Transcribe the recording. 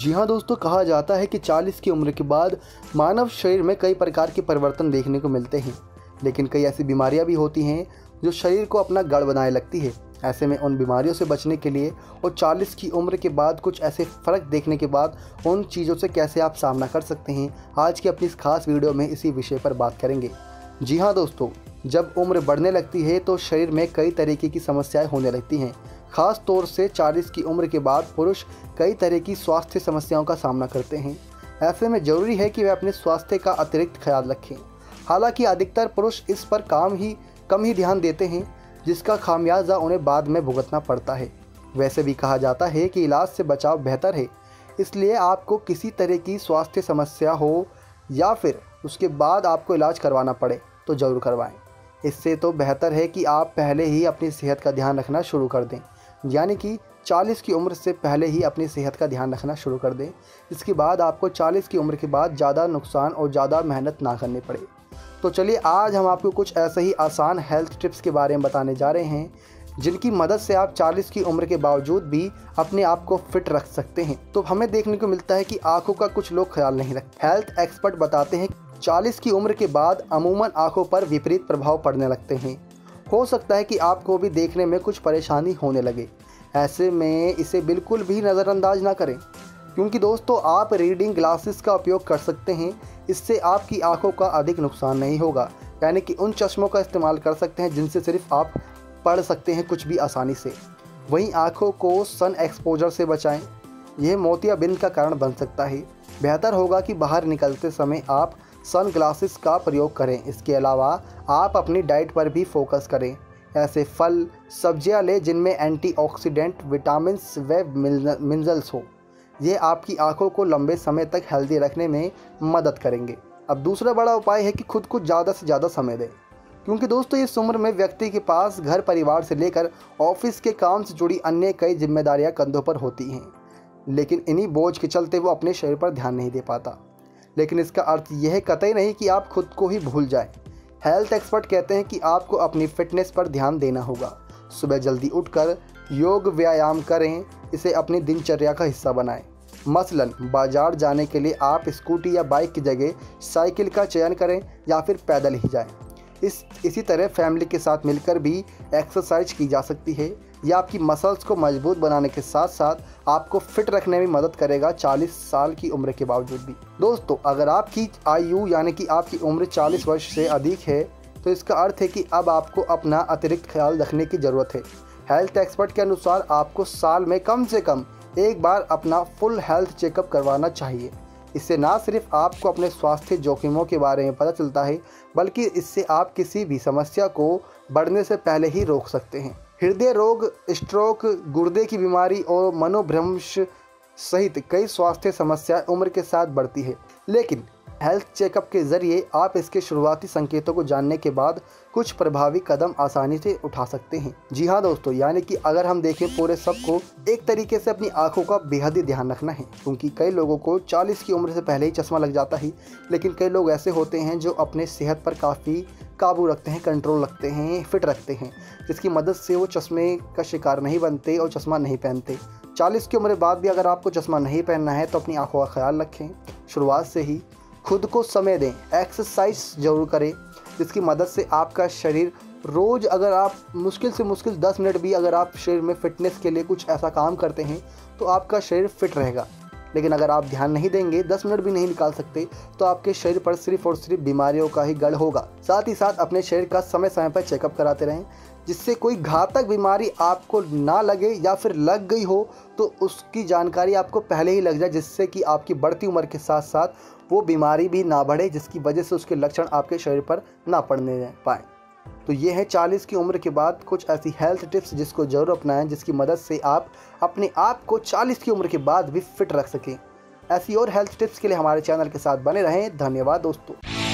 जी हाँ दोस्तों, कहा जाता है कि 40 की उम्र के बाद मानव शरीर में कई प्रकार के परिवर्तन देखने को मिलते हैं, लेकिन कई ऐसी बीमारियां भी होती हैं जो शरीर को अपना गढ़ बनाए लगती है। ऐसे में उन बीमारियों से बचने के लिए और 40 की उम्र के बाद कुछ ऐसे फ़र्क देखने के बाद उन चीज़ों से कैसे आप सामना कर सकते हैं, आज की अपनी इस खास वीडियो में इसी विषय पर बात करेंगे। जी हाँ दोस्तों, जब उम्र बढ़ने लगती है तो शरीर में कई तरीके की समस्याएं होने लगती हैं। ख़ास तौर से 40 की उम्र के बाद पुरुष कई तरह की स्वास्थ्य समस्याओं का सामना करते हैं। ऐसे में ज़रूरी है कि वे अपने स्वास्थ्य का अतिरिक्त ख्याल रखें। हालांकि अधिकतर पुरुष इस पर कम ही ध्यान देते हैं, जिसका खामियाजा उन्हें बाद में भुगतना पड़ता है। वैसे भी कहा जाता है कि इलाज से बचाव बेहतर है, इसलिए आपको किसी तरह की स्वास्थ्य समस्या हो या फिर उसके बाद आपको इलाज करवाना पड़े तो ज़रूर करवाएं। इससे तो बेहतर है कि आप पहले ही अपनी सेहत का ध्यान रखना शुरू कर दें, यानी कि 40 की उम्र से पहले ही अपनी सेहत का ध्यान रखना शुरू कर दें। इसके बाद आपको 40 की उम्र के बाद ज़्यादा नुकसान और ज़्यादा मेहनत ना करनी पड़े। तो चलिए आज हम आपको कुछ ऐसे ही आसान हेल्थ टिप्स के बारे में बताने जा रहे हैं, जिनकी मदद से आप 40 की उम्र के बावजूद भी अपने आप को फिट रख सकते हैं। तो हमें देखने को मिलता है कि आंखों का कुछ लोग ख्याल नहीं रखते। हेल्थ एक्सपर्ट बताते हैं 40 की उम्र के बाद अमूमन आंखों पर विपरीत प्रभाव पड़ने लगते हैं। हो सकता है कि आपको भी देखने में कुछ परेशानी होने लगे। ऐसे में इसे बिल्कुल भी नज़रअंदाज ना करें, क्योंकि दोस्तों आप रीडिंग ग्लासेस का उपयोग कर सकते हैं। इससे आपकी आंखों का अधिक नुकसान नहीं होगा, यानी कि उन चश्मों का इस्तेमाल कर सकते हैं जिनसे सिर्फ आप पढ़ सकते हैं कुछ भी आसानी से। वहीं आंखों को सन एक्सपोजर से बचाएं, यह मोतियाबिंद का कारण बन सकता है। बेहतर होगा कि बाहर निकलते समय आप सन ग्लासेस का प्रयोग करें। इसके अलावा आप अपनी डाइट पर भी फोकस करें। ऐसे फल सब्जियां लें जिनमें एंटीऑक्सीडेंट, विटामिन्स व मिनरल्स हो। ये आपकी आंखों को लंबे समय तक हेल्दी रखने में मदद करेंगे। अब दूसरा बड़ा उपाय है कि खुद को ज़्यादा से ज़्यादा समय दें, क्योंकि दोस्तों इस उम्र में व्यक्ति के पास घर परिवार से लेकर ऑफिस के काम से जुड़ी अन्य कई जिम्मेदारियां कंधों पर होती हैं, लेकिन इन्हीं बोझ के चलते वो अपने शरीर पर ध्यान नहीं दे पाता। लेकिन इसका अर्थ यह कतई नहीं कि आप खुद को ही भूल जाएं। हेल्थ एक्सपर्ट कहते हैं कि आपको अपनी फिटनेस पर ध्यान देना होगा। सुबह जल्दी उठकर योग व्यायाम करें, इसे अपनी दिनचर्या का हिस्सा बनाएं। मसलन बाजार जाने के लिए आप स्कूटी या बाइक की जगह साइकिल का चयन करें या फिर पैदल ही जाएं। इसी तरह फैमिली के साथ मिलकर भी एक्सरसाइज की जा सकती है। यह आपकी मसल्स को मजबूत बनाने के साथ साथ आपको फिट रखने में मदद करेगा 40 साल की उम्र के बावजूद भी। दोस्तों अगर आपकी आयु यानी कि आपकी उम्र 40 वर्ष से अधिक है तो इसका अर्थ है कि अब आपको अपना अतिरिक्त ख्याल रखने की ज़रूरत है। हेल्थ एक्सपर्ट के अनुसार आपको साल में कम से कम एक बार अपना फुल हेल्थ चेकअप करवाना चाहिए। इससे ना सिर्फ आपको अपने स्वास्थ्य जोखिमों के बारे में पता चलता है, बल्कि इससे आप किसी भी समस्या को बढ़ने से पहले ही रोक सकते हैं। हृदय रोग, स्ट्रोक, गुर्दे की बीमारी और मनोभ्रंश सहित कई स्वास्थ्य समस्याएं उम्र के साथ बढ़ती है, लेकिन हेल्थ चेकअप के ज़रिए आप इसके शुरुआती संकेतों को जानने के बाद कुछ प्रभावी कदम आसानी से उठा सकते हैं। जी हाँ दोस्तों, यानी कि अगर हम देखें पूरे सबको एक तरीके से अपनी आंखों का बेहद ही ध्यान रखना है, क्योंकि कई लोगों को 40 की उम्र से पहले ही चश्मा लग जाता है। लेकिन कई लोग ऐसे होते हैं जो अपने सेहत पर काफ़ी काबू रखते हैं, कंट्रोल रखते हैं, फिट रखते हैं, जिसकी मदद से वो चश्मे का शिकार नहीं बनते और चश्मा नहीं पहनते। 40 की उम्र के बाद भी अगर आपको चश्मा नहीं पहनना है तो अपनी आंखों का ख्याल रखें। शुरुआत से ही खुद को समय दें, एक्सरसाइज ज़रूर करें, जिसकी मदद से आपका शरीर रोज़ अगर आप मुश्किल से मुश्किल 10 मिनट भी अगर आप शरीर में फ़िटनेस के लिए कुछ ऐसा काम करते हैं तो आपका शरीर फिट रहेगा। लेकिन अगर आप ध्यान नहीं देंगे, 10 मिनट भी नहीं निकाल सकते, तो आपके शरीर पर सिर्फ और सिर्फ बीमारियों का ही गढ़ होगा। साथ ही साथ अपने शरीर का समय समय पर चेकअप कराते रहें, जिससे कोई घातक बीमारी आपको ना लगे, या फिर लग गई हो तो उसकी जानकारी आपको पहले ही लग जाए, जिससे कि आपकी बढ़ती उम्र के साथ साथ वो बीमारी भी ना बढ़े, जिसकी वजह से उसके लक्षण आपके शरीर पर ना पड़ने पाएँ। तो ये है 40 की उम्र के बाद कुछ ऐसी हेल्थ टिप्स जिसको ज़रूर अपनाएं, जिसकी मदद से आप अपने आप को 40 की उम्र के बाद भी फिट रख सकें। ऐसी और हेल्थ टिप्स के लिए हमारे चैनल के साथ बने रहें। धन्यवाद दोस्तों।